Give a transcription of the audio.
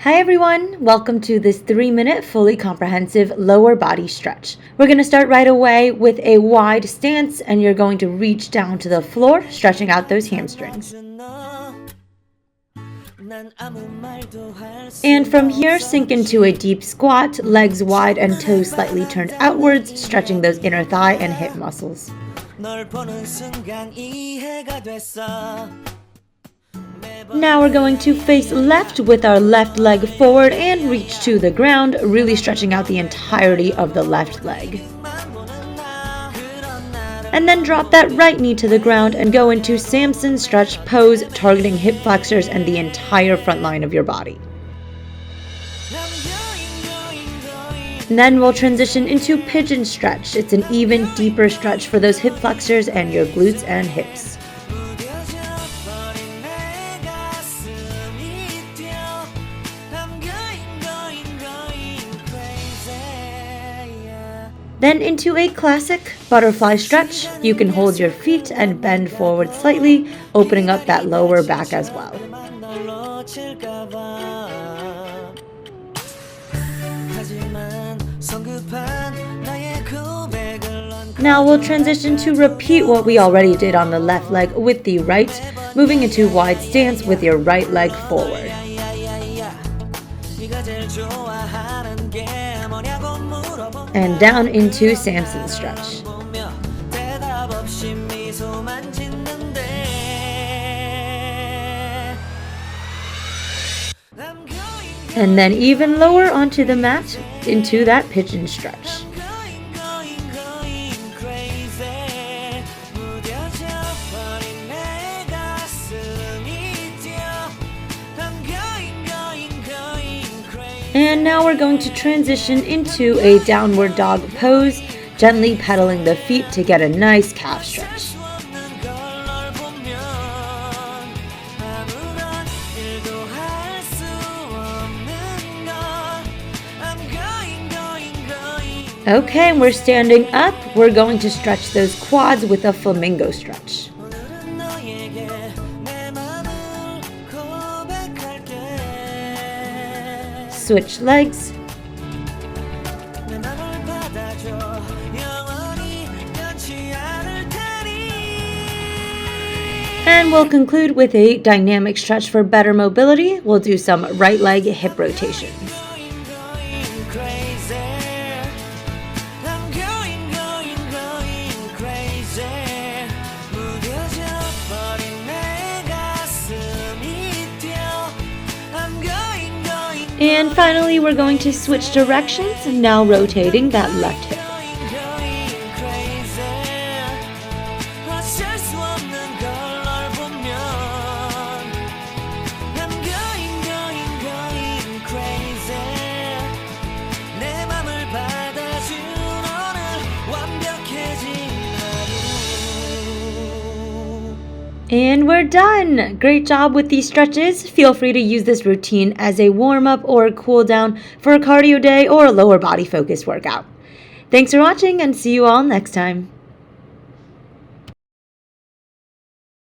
Hi everyone, welcome to this 3-minute fully comprehensive lower body stretch. We're going to start right away with a wide stance and you're going to reach down to the floor, stretching out those hamstrings. And from here, sink into a deep squat, legs wide and toes slightly turned outwards, stretching those inner thigh and hip muscles. Now we're going to face left with our left leg forward and reach to the ground, really stretching out the entirety of the left leg. And then drop that right knee to the ground and go into Samson stretch pose, targeting hip flexors and the entire front line of your body. And then we'll transition into pigeon stretch. It's an even deeper stretch for those hip flexors and your glutes and hips. Then into a classic butterfly stretch. You can hold your feet and bend forward slightly, opening up that lower back as well. Now we'll transition to repeat what we already did on the left leg with the right, moving into wide stance with your right leg forward. And down into Samson stretch. And then even lower onto the mat into that pigeon stretch. And now we're going to transition into a downward dog pose, gently pedaling the feet to get a nice calf stretch. Okay, we're standing up. We're going to stretch those quads with a flamingo stretch. Switch legs. And we'll conclude with a dynamic stretch for better mobility. We'll do some right leg hip rotations. And finally, we're going to switch directions, now rotating that left hip. And we're done! Great job with these stretches. Feel free to use this routine as a warm-up or a cool down for a cardio day or a lower body focused workout. Thanks for watching and see you all next time.